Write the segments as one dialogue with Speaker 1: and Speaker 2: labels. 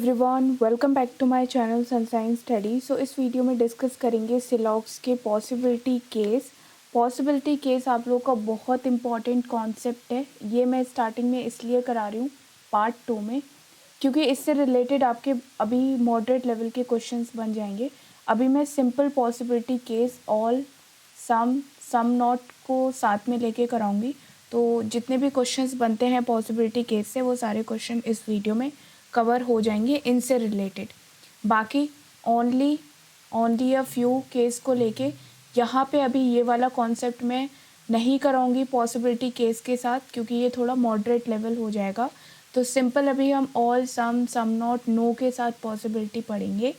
Speaker 1: Everyone, welcome back to my channel Sunshine Study. So इस video में discuss करेंगे सिलॉक्स के पॉसिबिलिटी केस। पॉसिबिलिटी केस आप लोगों का बहुत इंपॉर्टेंट कॉन्सेप्ट है। ये मैं स्टार्टिंग में इसलिए करा रही हूँ पार्ट 2 में, क्योंकि इससे रिलेटेड आपके अभी मॉडरेट लेवल के क्वेश्चंस बन जाएंगे। अभी मैं simple possibility case, all, some not को साथ में लेके कराऊंगी। तो जितने भी क्वेश्चंस बनते हैं पॉसिबिलिटी केस से, वो सारे क्वेश्चन इस वीडियो में कवर हो जाएंगे इनसे रिलेटेड। बाकी ओनली अ फ्यू केस को लेके यहाँ पे अभी ये वाला कॉन्सेप्ट मैं नहीं कराऊंगी पॉसिबिलिटी केस के साथ, क्योंकि ये थोड़ा मॉडरेट लेवल हो जाएगा। तो सिंपल अभी हम ऑल, सम नॉट, नो के साथ पॉसिबिलिटी पढ़ेंगे।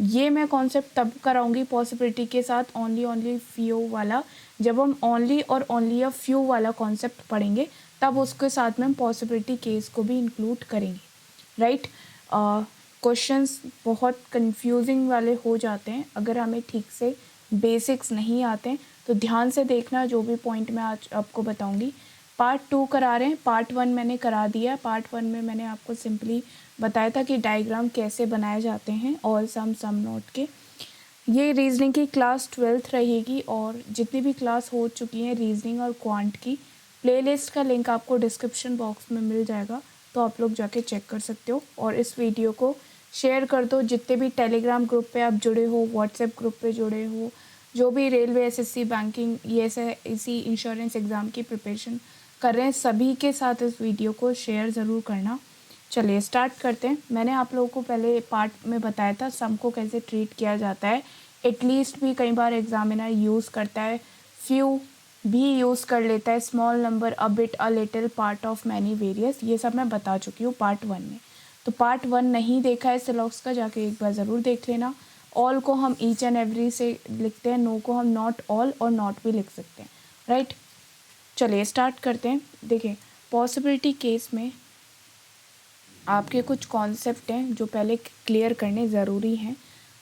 Speaker 1: ये मैं कॉन्सेप्ट तब कराऊंगी पॉसिबिलिटी के साथ ओनली फ्यू वाला, जब हम ओनली और ओनली अ फ्यू वाला कॉन्सेप्ट पढ़ेंगे, तब उसके साथ में हम पॉसिबिलिटी केस को भी इंक्लूड करेंगे। राइट। क्वेश्चंस बहुत कंफ्यूजिंग वाले हो जाते हैं अगर हमें ठीक से बेसिक्स नहीं आते हैं। तो ध्यान से देखना जो भी पॉइंट मैं आज आपको बताऊंगी। पार्ट 2 करा रहे हैं, पार्ट 1 मैंने करा दिया। पार्ट 1 में मैंने आपको सिंपली बताया था कि डायग्राम कैसे बनाए जाते हैं ऑल, सम नोट के। ये रीजनिंग की क्लास 12th रहेगी, और जितनी भी क्लास हो चुकी हैं रीजनिंग और क्वांट की, प्लेलिस्ट का लिंक आपको डिस्क्रिप्शन बॉक्स में मिल जाएगा, तो आप लोग जाके चेक कर सकते हो। और इस वीडियो को शेयर कर दो जितने भी टेलीग्राम ग्रुप पे आप जुड़े हो, व्हाट्सएप ग्रुप पे जुड़े हो, जो भी रेलवे, एसएससी, बैंकिंग, इसी इंश्योरेंस एग्ज़ाम की प्रिपरेशन कर रहे हैं, सभी के साथ इस वीडियो को शेयर ज़रूर करना। चलिए स्टार्ट करते हैं। मैंने आप लोगों को पहले पार्ट में बताया था सम को कैसे ट्रीट किया जाता है। एटलीस्ट भी कई बार एग्जामिनर यूज़ करता है, फ्यू भी यूज़ कर लेता है, small number, a bit, a little, part of many, various, ये सब मैं बता चुकी हूँ पार्ट 1 में। तो पार्ट 1 नहीं देखा है सिलॉक्स का, जाके एक बार ज़रूर देख लेना। ऑल को हम ईच एंड एवरी से लिखते हैं, नो को हम नॉट ऑल और नॉट भी लिख सकते हैं। राइट, चलिए स्टार्ट करते हैं। देखिए, पॉसिबिलिटी केस में आपके कुछ कॉन्सेप्ट हैं जो पहले क्लियर करने ज़रूरी हैं।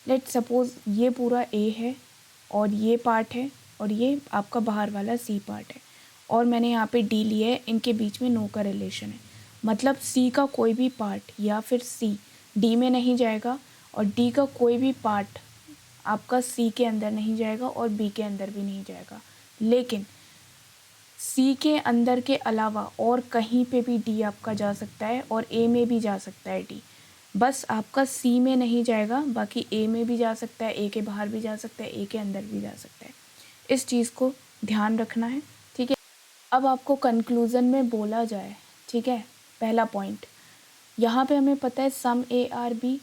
Speaker 1: लेट सपोज़ ये पूरा ए है, और ये पार्ट है, और ये आपका बाहर वाला सी पार्ट है, और मैंने यहाँ पे डी लिया है। इनके बीच में नो का रिलेशन है, मतलब सी का कोई भी पार्ट या फिर सी डी में नहीं जाएगा, और डी का कोई भी पार्ट आपका सी के अंदर नहीं जाएगा और बी के अंदर भी नहीं जाएगा। लेकिन सी के अंदर के अलावा और कहीं पे भी डी आपका जा सकता है, और ए में भी जा सकता है डी। बस आपका सी में नहीं जाएगा, बाकी ए में भी जा सकता है, ए के बाहर भी जा सकता है, ए के अंदर भी जा सकता है। इस चीज़ को ध्यान रखना है, ठीक है। अब आपको कंक्लूज़न में बोला जाए, ठीक है, पहला पॉइंट यहाँ पे हमें पता है some A are B,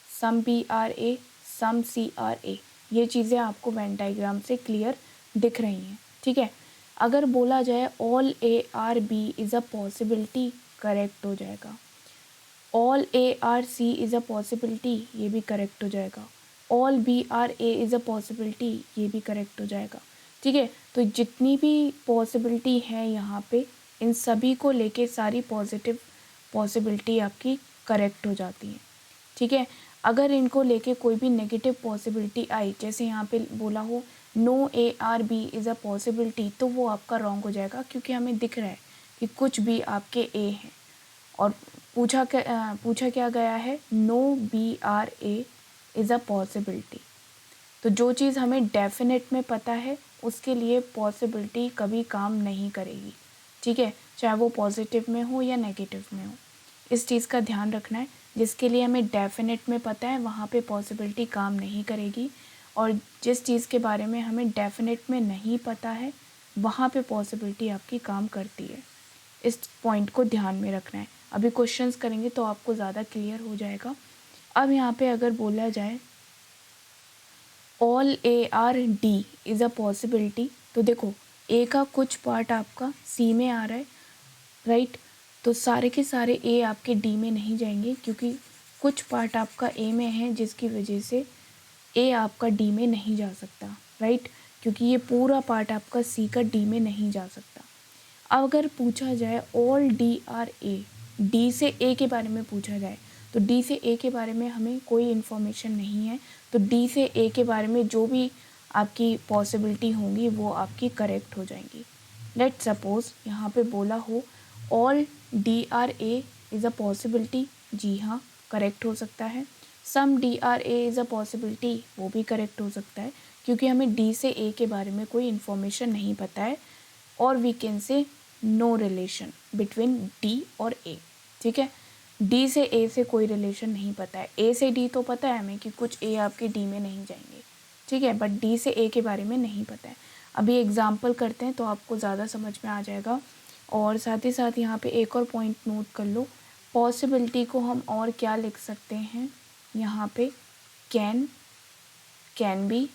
Speaker 1: some B are A, some C are A, ये चीज़ें आपको वेन डायग्राम से क्लियर दिख रही हैं, ठीक है। अगर बोला जाए all A are B is a possibility, correct हो जाएगा। All A are C is a possibility, ये भी करेक्ट हो जाएगा। All B are A is a possibility, ये भी करेक्ट हो जाएगा, ठीक है। तो जितनी भी पॉसिबिलिटी है यहाँ पे, इन सभी को लेके सारी पॉजिटिव पॉसिबिलिटी आपकी करेक्ट हो जाती है, ठीक है। अगर इनको लेके कोई भी नेगेटिव पॉसिबिलिटी आई, जैसे यहाँ पे बोला हो no A are B is a possibility, तो वो आपका रॉन्ग हो जाएगा, क्योंकि हमें दिख रहा है कि कुछ भी आपके ए हैं, और पूछा क्या गया है, no B are A is a possibility. तो जो चीज़ हमें डेफिनेट में पता है, उसके लिए पॉसिबिलिटी कभी काम नहीं करेगी, ठीक है, चाहे वो पॉजिटिव में हो या नेगेटिव में हो। इस चीज़ का ध्यान रखना है। जिसके लिए हमें डेफिनेट में पता है, वहाँ पे पॉसिबिलिटी काम नहीं करेगी, और जिस चीज़ के बारे में हमें डेफिनेट में नहीं पता है, वहाँ पे पॉसिबिलिटी आपकी काम करती है। इस पॉइंट को ध्यान में रखना है। अभी क्वेश्चंस करेंगे तो आपको ज़्यादा क्लियर हो जाएगा। अब यहाँ पे अगर बोला जाए all A R D is a possibility, तो देखो ए का कुछ पार्ट आपका सी में आ रहा है, राइट। तो सारे के सारे ए आपके डी में नहीं जाएंगे, क्योंकि कुछ पार्ट आपका ए में है, जिसकी वजह से ए आपका डी में नहीं जा सकता, राइट, क्योंकि ये पूरा पार्ट आपका सी का डी में नहीं जा सकता। अब अगर पूछा जाए ऑल डी आर ए, डी से ए के बारे में पूछा जाए, तो डी से ए के बारे में हमें कोई इन्फॉर्मेशन नहीं है, तो डी से ए के बारे में जो भी आपकी पॉसिबिलिटी होंगी वो आपकी करेक्ट हो जाएंगी। लेट सपोज यहाँ पे बोला हो all D R A is a possibility, जी हाँ, करेक्ट हो सकता है। Some DRA is a possibility, वो भी करेक्ट हो सकता है क्योंकि हमें D से A के बारे में कोई इन्फॉर्मेशन नहीं पता है। और we can say no relation between D और A, ठीक है। D से A से कोई रिलेशन नहीं पता है, A से D तो पता है हमें कि कुछ A आपके D में नहीं जाएंगे, ठीक है, बट D से A के बारे में नहीं पता है। अभी एग्जाम्पल करते हैं तो आपको ज़्यादा समझ में आ जाएगा। और साथ ही साथ यहाँ पे एक और पॉइंट नोट कर लो, पॉसिबिलिटी को हम और क्या लिख सकते हैं यहाँ पे, कैन बी,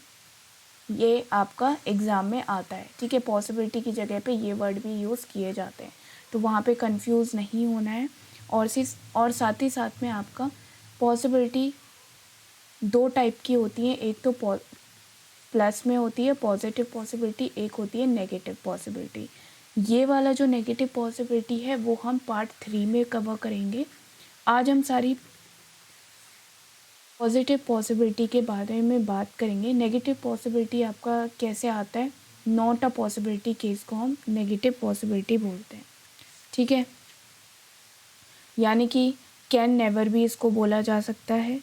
Speaker 1: ये आपका एग्ज़ाम में आता है, ठीक है। पॉसिबिलिटी की जगह पे ये वर्ड भी यूज़ किए जाते हैं, तो वहाँ पे कंफ्यूज नहीं होना है। और साथ ही साथ में आपका पॉसिबिलिटी दो टाइप की होती हैं, एक तो प्लस में होती है पॉजिटिव पॉसिबिलिटी, एक होती है नेगेटिव पॉसिबिलिटी। ये वाला जो नेगेटिव पॉसिबिलिटी है वो हम पार्ट 3 में कवर करेंगे। आज हम सारी पॉजिटिव पॉसिबिलिटी के बारे में बात करेंगे। नेगेटिव पॉसिबिलिटी आपका कैसे आता है, नॉट अ पॉसिबिलिटी केस को हम नेगेटिव पॉसिबिलिटी बोलते हैं, ठीक है। यानी कि कैन नेवर भी इसको बोला जा सकता है,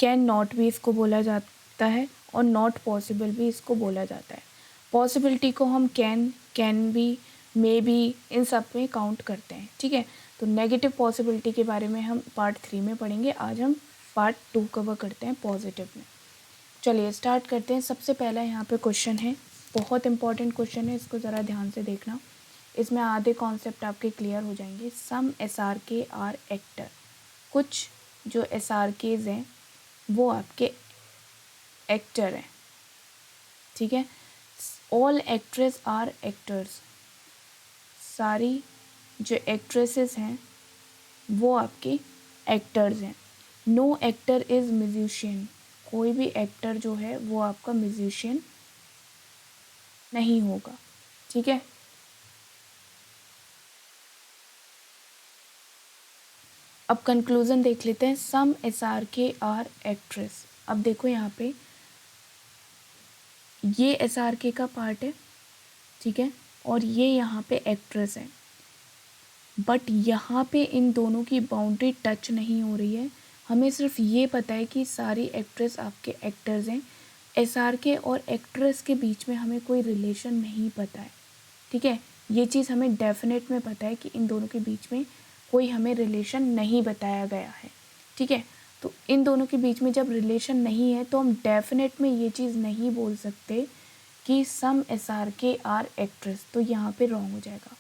Speaker 1: कैन नॉट भी इसको बोला जाता है, और नॉट पॉसिबल भी इसको बोला जाता है। पॉसिबिलिटी को हम कैन बी, मे बी, इन सब में काउंट करते हैं, ठीक है। तो नेगेटिव पॉसिबिलिटी के बारे में हम पार्ट 3 में पढ़ेंगे, आज हम पार्ट 2 कवर करते हैं पॉजिटिव में। चलिए स्टार्ट करते हैं। सबसे पहला यहाँ पे क्वेश्चन है, बहुत इंपॉर्टेंट क्वेश्चन है, इसको ज़रा ध्यान से देखना, इसमें आधे कॉन्सेप्ट आपके क्लियर हो जाएंगे। सम SRK आर एक्टर, कुछ जो SRKs हैं वो आपके एक्टर हैं, ठीक है। ऑल एक्ट्रेस आर एक्टर्स, सारी जो एक्ट्रेसेस हैं वो आपके एक्टर्स हैं। नो एक्टर इज़ म्यूजिशियन, कोई भी एक्टर जो है वो आपका म्यूजिशियन नहीं होगा, ठीक है। अब कंक्लूज़न देख लेते हैं। सम SRK आर एक्ट्रेस, अब देखो यहाँ पे ये SRK का पार्ट है, ठीक है, और ये यहाँ पे एक्ट्रेस है, बट यहाँ पे इन दोनों की बाउंड्री टच नहीं हो रही है। हमें सिर्फ ये पता है कि सारी एक्ट्रेस आपके एक्टर्स हैं। SRK और एक्ट्रेस के बीच में हमें कोई रिलेशन नहीं पता है, ठीक है। ये चीज़ हमें डेफिनेट में पता है कि इन दोनों के बीच में कोई हमें रिलेशन नहीं बताया गया है, ठीक है। तो इन दोनों के बीच में जब रिलेशन नहीं है तो हम डेफिनेट में ये चीज़ नहीं बोल सकते कि सम SRK आर एक्ट्रेस, तो यहाँ पे रॉन्ग हो जाएगा।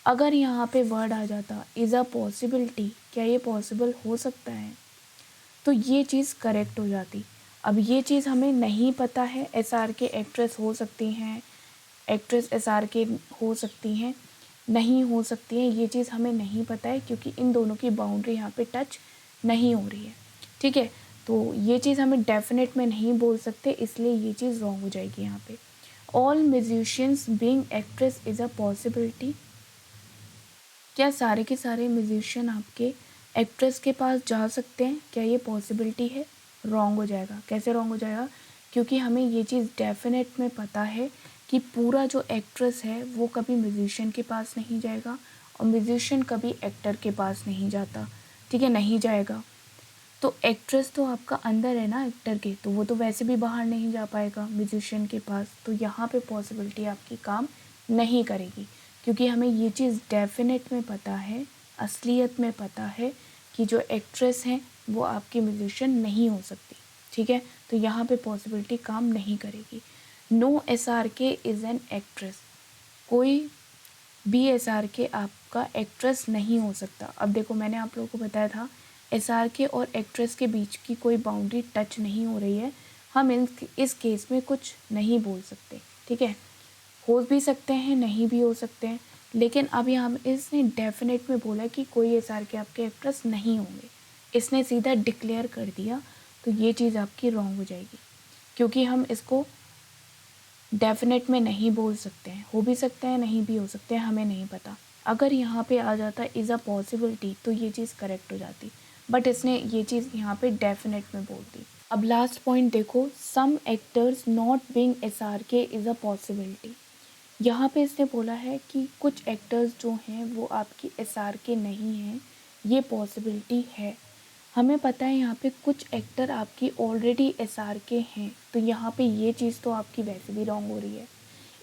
Speaker 1: अगर यहाँ पे वर्ड आ जाता इज़ अ पॉसिबिलिटी, क्या ये पॉसिबल हो सकता है, तो ये चीज़ करेक्ट हो जाती। अब ये चीज़ हमें नहीं पता है, SRK एक्ट्रेस हो सकती हैं, एक्ट्रेस SRK हो सकती हैं, नहीं हो सकती हैं, ये चीज़ हमें नहीं पता है क्योंकि इन दोनों की बाउंड्री यहाँ पे टच नहीं हो रही है, ठीक है। तो ये चीज़ हमें डेफिनेट में नहीं बोल सकते, इसलिए ये चीज़ रॉन्ग हो जाएगी यहाँ पे। All musicians being actress is a possibility, क्या सारे के सारे म्यूजिशियन आपके एक्ट्रेस के पास जा सकते हैं, क्या ये पॉसिबिलिटी है, रॉन्ग हो जाएगा। कैसे रॉन्ग हो जाएगा, क्योंकि हमें ये चीज़ डेफिनेट में पता है कि पूरा जो एक्ट्रेस है वो कभी म्यूजिशियन के पास नहीं जाएगा और म्यूजिशियन कभी एक्टर के पास नहीं जाता, ठीक है, नहीं जाएगा। तो एक्ट्रेस तो आपका अंदर है ना एक्टर के, तो वो तो वैसे भी बाहर नहीं जा पाएगा म्यूजिशियन के पास, तो यहाँ पे पॉसिबिलिटी आपकी काम नहीं करेगी क्योंकि हमें ये चीज़ डेफिनेट में पता है, असलियत में पता है कि जो एक्ट्रेस हैं वो आपकी म्यूजिशियन नहीं हो सकती, ठीक है। तो यहाँ पे पॉसिबिलिटी काम नहीं करेगी। No SRK is an actress, कोई भी SRK आपका एक्ट्रेस नहीं हो सकता। अब देखो मैंने आप लोगों को बताया था SRK और एक्ट्रेस के बीच की कोई बाउंड्री टच नहीं हो रही है, हम इस केस में कुछ नहीं बोल सकते, ठीक है। हो भी सकते हैं, नहीं भी हो सकते हैं, लेकिन अब यहाँ इसने डेफिनेट में बोला कि कोई SRK आपके एक्ट्रेस नहीं होंगे, इसने सीधा डिक्लेयर कर दिया, तो ये चीज़ आपकी रॉन्ग हो जाएगी क्योंकि हम इसको डेफिनेट में नहीं बोल सकते हैं, हो भी सकते हैं, नहीं भी हो सकते हैं, हमें नहीं पता। अगर यहाँ पे आ जाता इज़ अ पॉसिबिलिटी तो ये चीज़ करेक्ट हो जाती, बट इसने ये चीज़ यहाँ पे डेफिनेट में बोल दी। अब लास्ट पॉइंट देखो, some actors not being SRK is a possibility. यहाँ पे इसने बोला है कि कुछ एक्टर्स जो हैं वो आपकी SRK नहीं हैं, ये पॉसिबिलिटी है। हमें पता है यहाँ पे कुछ एक्टर आपकी ऑलरेडी एसआर के हैं, तो यहाँ पे ये चीज़ तो आपकी वैसे भी रॉन्ग हो रही है।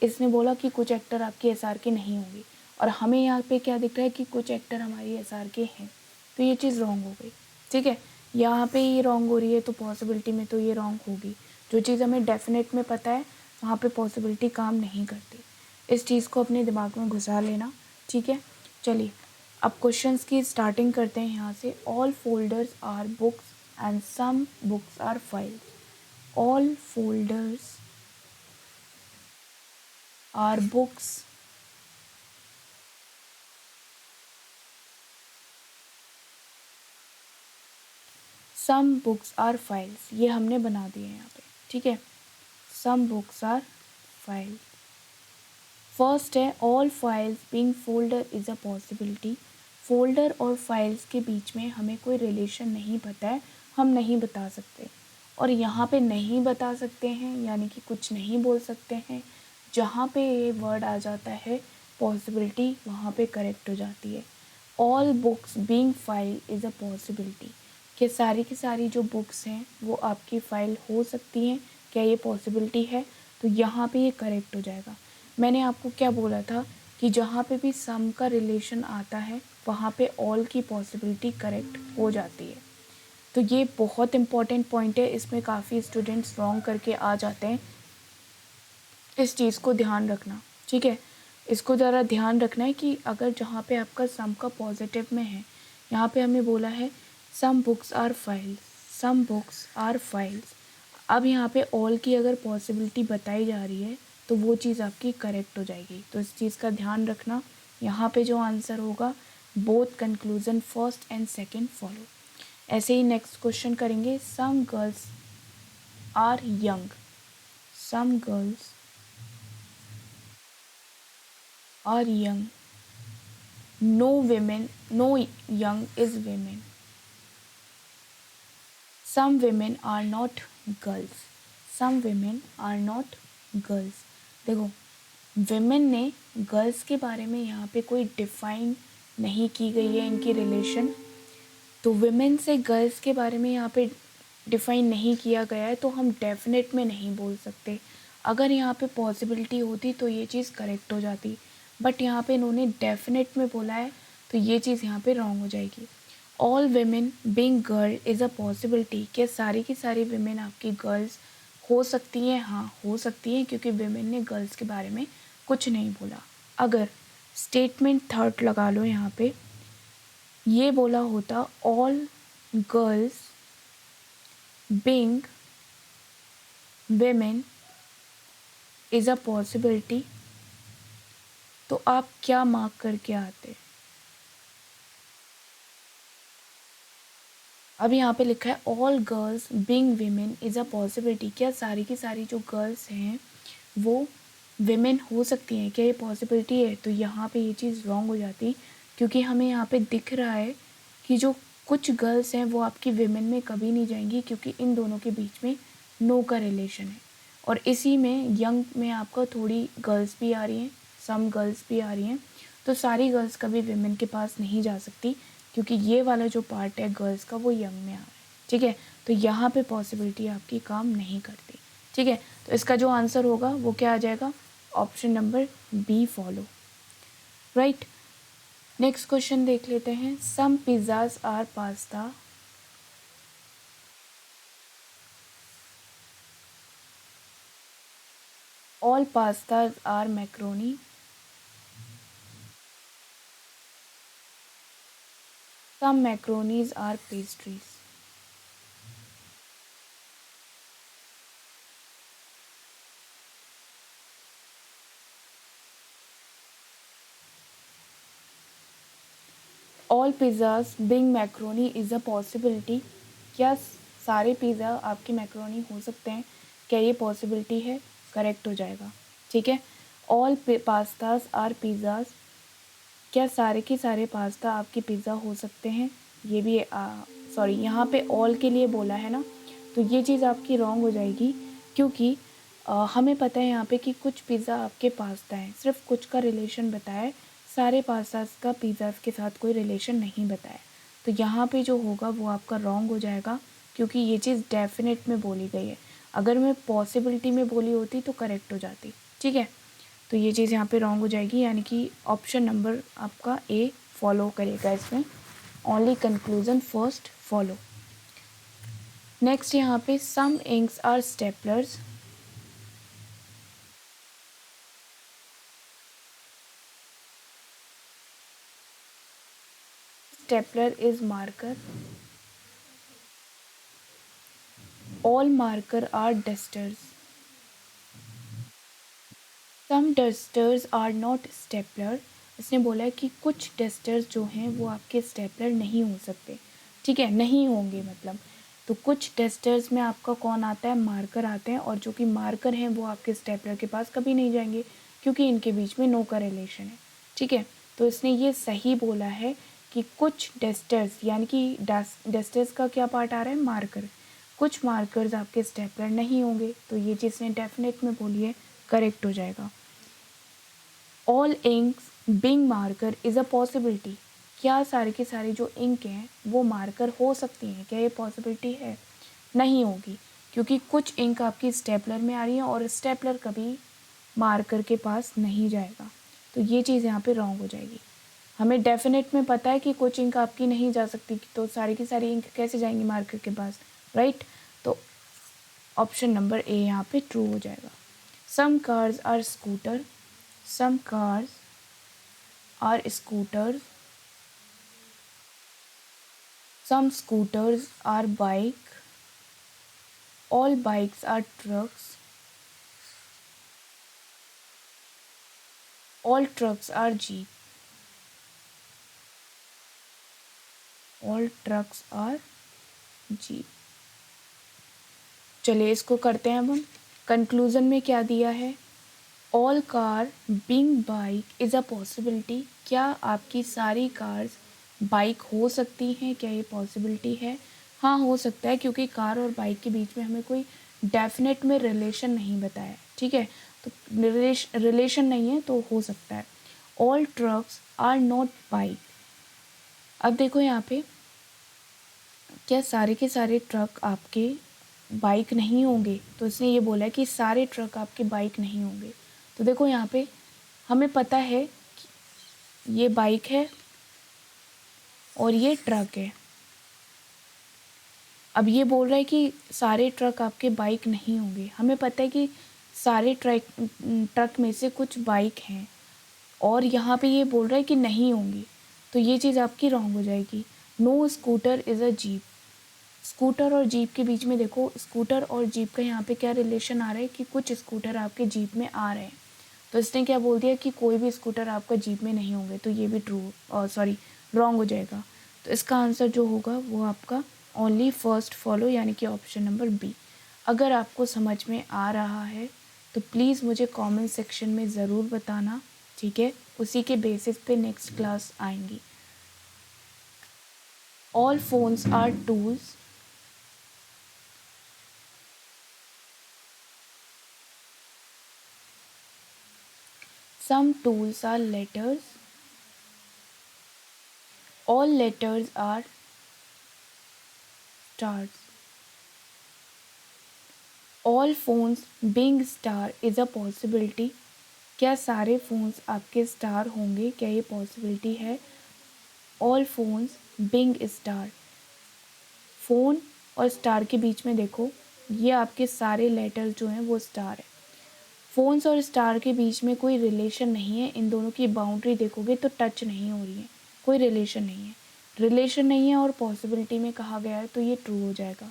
Speaker 1: इसने बोला कि कुछ एक्टर आपके एसआर के नहीं होंगे, और हमें यहाँ पे क्या दिख रहा है कि कुछ एक्टर हमारी एसआर के हैं, तो ये चीज़ रॉन्ग हो गई। ठीक है, यहाँ पे ये रॉन्ग हो रही है तो पॉसिबिलिटी में तो ये रॉन्ग होगी। जो चीज़ हमें डेफिनेट में पता है वहाँ पे पॉसिबिलिटी काम नहीं करती। इस चीज़ को अपने दिमाग में घुसा लेना। ठीक है, चलिए अब क्वेश्चंस की स्टार्टिंग करते हैं यहाँ से। All folders are books and some books are files. All folders are books some books are files, ये हमने बना दिए यहाँ पे। ठीक है, some books are file. First है all files being folder is a possibility. Folder और फाइल्स के बीच में हमें कोई रिलेशन नहीं पता है, हम नहीं बता सकते। और यहाँ पे नहीं बता सकते हैं यानी कि कुछ नहीं बोल सकते हैं। जहाँ पे ये वर्ड आ जाता है पॉसिबिलिटी, वहाँ पे करेक्ट हो जाती है। All books being file is a possibility, कि सारी की सारी जो बुक्स हैं वो आपकी फ़ाइल हो सकती हैं, क्या ये पॉसिबिलिटी है? तो यहाँ पे ये करेक्ट हो जाएगा। मैंने आपको क्या बोला था कि जहाँ पे भी सम का रिलेशन आता है वहाँ पे ऑल की पॉसिबिलिटी करेक्ट हो जाती है। तो ये बहुत इंपॉर्टेंट पॉइंट है, इसमें काफ़ी स्टूडेंट्स रॉन्ग करके आ जाते हैं। इस चीज़ को ध्यान रखना। ठीक है, इसको ज़रा ध्यान रखना है कि अगर जहाँ पे आपका सम का पॉजिटिव में है, यहाँ पे हमें बोला है some books are files, some books are files. अब यहाँ पे ऑल की अगर पॉसिबिलिटी बताई जा रही है तो वो चीज़ आपकी करेक्ट हो जाएगी। तो इस चीज़ का ध्यान रखना। यहाँ पे जो आंसर होगा both conclusion first and second follow. ऐसे ही नेक्स्ट क्वेश्चन करेंगे। Some girls are young, some girls are young, no women, no young is women, some women are not girls, some women are not girls। देखो women ने girls के बारे में यहाँ पे कोई डिफाइन नहीं की गई है इनकी रिलेशन। तो women से गर्ल्स के बारे में यहाँ पे डिफाइन नहीं किया गया है, तो हम डेफिनेट में नहीं बोल सकते। अगर यहाँ पे पॉसिबिलिटी होती तो ये चीज़ करेक्ट हो जाती, बट यहाँ पे इन्होंने डेफिनेट में बोला है तो ये चीज़ यहाँ पे रॉन्ग हो जाएगी। All women being girl is a possibility, क्या सारी की सारी वेमेन आपकी गर्ल्स हो सकती हैं? हाँ हो सकती हैं, क्योंकि वेमेन ने गर्ल्स के बारे में कुछ नहीं बोला। अगर स्टेटमेंट थर्ड लगा लो यहाँ पे, ये बोला होता all girls being women is a possibility, तो आप क्या मार्क करके आते? अब यहाँ पे लिखा है all girls being women is a possibility, क्या सारी की सारी जो गर्ल्स हैं वो विमेन हो सकती हैं, क्या ये पॉसिबिलिटी है? तो यहाँ पे ये चीज़ रॉन्ग हो जाती, क्योंकि हमें यहाँ पे दिख रहा है कि जो कुछ गर्ल्स हैं वो आपकी विमेन में कभी नहीं जाएंगी, क्योंकि इन दोनों के बीच में नो का रिलेशन है। और इसी में यंग में आपका थोड़ी गर्ल्स भी आ रही हैं, सम गर्ल्स भी आ रही हैं, तो सारी गर्ल्स कभी विमेन के पास नहीं जा सकती, क्योंकि ये वाला जो पार्ट है गर्ल्स का वो यंग में आ रहा है। ठीक है, तो यहाँ पे पॉसिबिलिटी आपकी काम नहीं करती। ठीक है, तो इसका जो आंसर होगा वो क्या आ जाएगा? Option number B follow. Right, next question देख लेते हैं। Some pizzas are pasta, all pastas are macaroni, some macaronis are pastries। All pizzas being macaroni is a possibility, क्या सारे पिज़्ज़ा आपके मैक्रोनी हो सकते हैं? क्या ये पॉसिबिलिटी है? करेक्ट हो जाएगा। ठीक है, ऑल पास्ताज आर पिज़्ज़ाज, क्या सारे के सारे पास्ता आपके पिज़्ज़ा हो सकते हैं? ये भी सॉरी यहाँ पे ऑल के लिए बोला है ना, तो ये चीज़ आपकी रॉन्ग हो जाएगी, क्योंकि हमें पता है यहाँ पे कि कुछ पिज़्ज़ा आपके पास्ता हैं, सिर्फ कुछ का रिलेशन बताया है, सारे पास्ता का पिज़्ज़ा के साथ कोई रिलेशन नहीं बताया। तो यहाँ पे जो होगा वो आपका रॉन्ग हो जाएगा, क्योंकि ये चीज़ डेफिनेट में बोली गई है। अगर मैं पॉसिबिलिटी में बोली होती तो करेक्ट हो जाती, ठीक है। तो ये चीज़ यहाँ पे रॉन्ग हो जाएगी, यानी कि ऑप्शन नंबर आपका ए फॉलो करेगा इसमें। Only conclusion first follow. Next यहाँ पे some inks are staplers. Stapler is marker. All marker are dusters. Some dusters are not stapler. इसने बोला है कि कुछ डस्टर्स जो हैं वो आपके स्टेपलर नहीं हो सकते, ठीक है, नहीं होंगे मतलब। तो कुछ डस्टर्स में आपका कौन आता है, मार्कर आते हैं, और जो कि मार्कर हैं वो आपके स्टेपलर के पास कभी नहीं जाएंगे, क्योंकि इनके बीच में नो करेलेशन है, ठीक है। तो इसने ये सही बोला है कि कुछ डस्टर्स, यानी कि डस्टर्स का क्या पार्ट आ रहा है, मार्कर। कुछ मार्कर्स आपके स्टेपलर नहीं होंगे, तो ये चीज़ ने डेफिनेट में बोली है, करेक्ट हो जाएगा। All inks being marker is a possibility. क्या सारे के सारे जो इंक हैं वो मार्कर हो सकती हैं, क्या ये पॉसिबिलिटी है, नहीं होगी, क्योंकि कुछ इंक आपकी स्टेपलर में आ रही है और स्टेपलर कभी मार्कर के पास नहीं जाएगा। तो ये चीज़ यहाँ पे रॉन्ग हो जाएगी। हमें डेफिनेट में पता है कि कुछ इंक आपकी नहीं जा सकती, तो सारी की सारी इंक कैसे जाएंगी मार्कर के पास, राइट। तो ऑप्शन नंबर ए यहाँ पे ट्रू हो जाएगा। Some cars are scooter. Some cars are scooters. Some scooters are bike. All bikes are trucks. All trucks are jeep. All trucks are jeep. चलिए इसको करते हैं अब हम। कंक्लूजन में क्या दिया है, all car being bike is a possibility. क्या आपकी सारी कार्स बाइक हो सकती हैं, क्या ये पॉसिबिलिटी है, हाँ हो सकता है, क्योंकि कार और बाइक के बीच में हमें कोई डेफिनेट में रिलेशन नहीं बताया है, ठीक है। तो रिलेशन नहीं है तो हो सकता है। All trucks are not bike. अब देखो यहाँ पे, क्या सारे के सारे ट्रक आपके बाइक नहीं होंगे, तो इसने ये बोला है कि सारे ट्रक आपके बाइक नहीं होंगे। तो देखो यहाँ पे हमें पता है कि ये बाइक है और ये ट्रक है। अब ये बोल रहा है कि सारे ट्रक आपके बाइक नहीं होंगे, हमें पता है कि सारे ट्रक में से कुछ बाइक हैं, और यहाँ पे ये बोल रहा है कि नहीं होंगी, तो ये चीज़ आपकी रॉन्ग हो जाएगी। No scooter is a jeep. Scooter और जीप के बीच में देखो, स्कूटर और जीप का यहाँ पे क्या रिलेशन आ रहा है कि कुछ स्कूटर आपके जीप में आ रहे हैं, तो इसने क्या बोल दिया कि कोई भी स्कूटर आपका जीप में नहीं होंगे, तो ये भी रॉन्ग हो जाएगा। तो इसका आंसर जो होगा वो आपका ओनली फर्स्ट फॉलो, यानी कि ऑप्शन नंबर बी। अगर आपको समझ में आ रहा है तो प्लीज़ मुझे कमेंट सेक्शन में ज़रूर बताना, ठीक है, उसी के बेसिस पे नेक्स्ट क्लास आएंगी। All phones are tools. Some tools are letters. All letters are stars. All phones being star is a possibility. क्या सारे फ़ोन्स आपके स्टार होंगे, क्या ये पॉसिबिलिटी है। All phones being star. Phone और स्टार के बीच में देखो, ये आपके सारे लेटर्स जो हैं वो स्टार है। फ़ोन्स और स्टार के बीच में कोई रिलेशन नहीं है, इन दोनों की बाउंड्री देखोगे तो टच नहीं हो रही है, कोई रिलेशन नहीं है। रिलेशन नहीं है और पॉसिबिलिटी में कहा गया है, तो ये ट्रू हो जाएगा।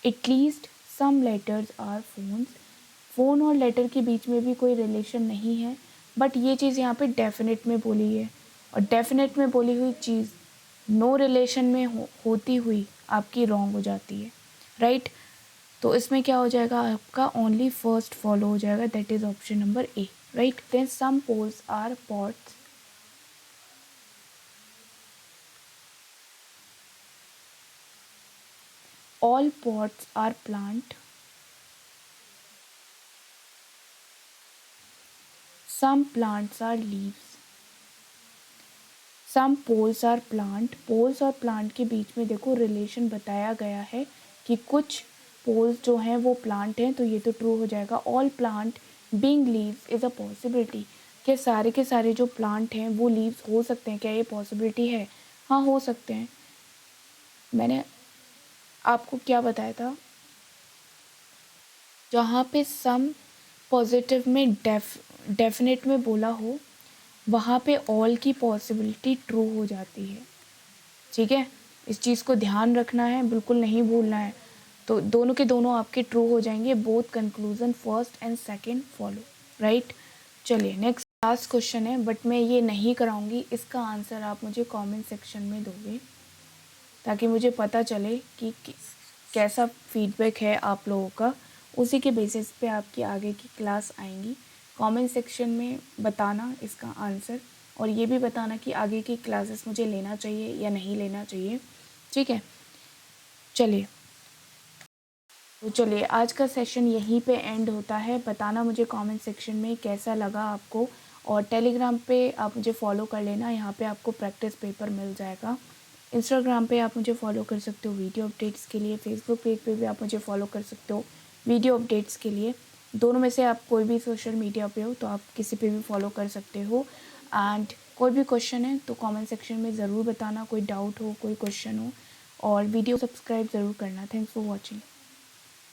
Speaker 1: At least some letters are phones. Phone और लेटर के बीच में भी कोई रिलेशन नहीं है, बट ये चीज़ यहाँ पे डेफिनेट में बोली है, और डेफिनेट में बोली हुई चीज़ नो रिलेशन में होती हुई आपकी रॉन्ग हो जाती है, राइट। तो इसमें क्या हो जाएगा, आपका ओनली फर्स्ट फॉलो हो जाएगा, that is option number A, right. Then some poles are pots. All pots are plant. Some plants are leaves. Some poles are plant, poles और प्लांट के बीच में देखो रिलेशन बताया गया है कि कुछ पोल्स जो हैं वो प्लांट हैं, तो ये तो ट्रू हो जाएगा। All plant being leaves is a possibility, क्या सारे के सारे जो प्लांट हैं वो लीव्स हो सकते हैं, क्या ये पॉसिबिलिटी है? हाँ हो सकते हैं। मैंने आपको क्या बताया था, जहाँ पे सम पॉजिटिव में डेफिनेट में बोला हो वहाँ पे ऑल की पॉसिबिलिटी ट्रू हो जाती है। ठीक है, इस चीज़ को ध्यान रखना है, बिल्कुल नहीं भूलना है। तो दोनों के दोनों आपके ट्रू हो जाएंगे, both conclusion first and second follow, right. चलिए नेक्स्ट लास्ट क्वेश्चन है, बट मैं ये नहीं कराऊंगी, इसका आंसर आप मुझे कमेंट सेक्शन में दोगे ताकि मुझे पता चले कि कैसा फीडबैक है आप लोगों का, उसी के बेसिस पे आपकी आगे की क्लास आएंगी। कमेंट सेक्शन में बताना इसका आंसर, और ये भी बताना कि आगे की क्लासेस मुझे लेना चाहिए या नहीं लेना चाहिए, ठीक है। चलिए तो चलिए आज का सेशन यहीं पे एंड होता है। बताना मुझे कमेंट सेक्शन में कैसा लगा आपको, और टेलीग्राम पे आप मुझे फॉलो कर लेना, यहाँ पे आपको प्रैक्टिस पेपर मिल जाएगा। इंस्टाग्राम पे आप मुझे फॉलो कर सकते हो वीडियो अपडेट्स के लिए, फेसबुक पेज पे भी आप मुझे फॉलो कर सकते हो वीडियो अपडेट्स के लिए। दोनों में से आप कोई भी सोशल मीडिया पे हो तो आप किसी पे भी फॉलो कर सकते हो। एंड कोई भी क्वेश्चन है तो कमेंट सेक्शन में ज़रूर बताना, कोई डाउट हो, कोई क्वेश्चन हो, और वीडियो सब्सक्राइब ज़रूर करना। Thanks for watching.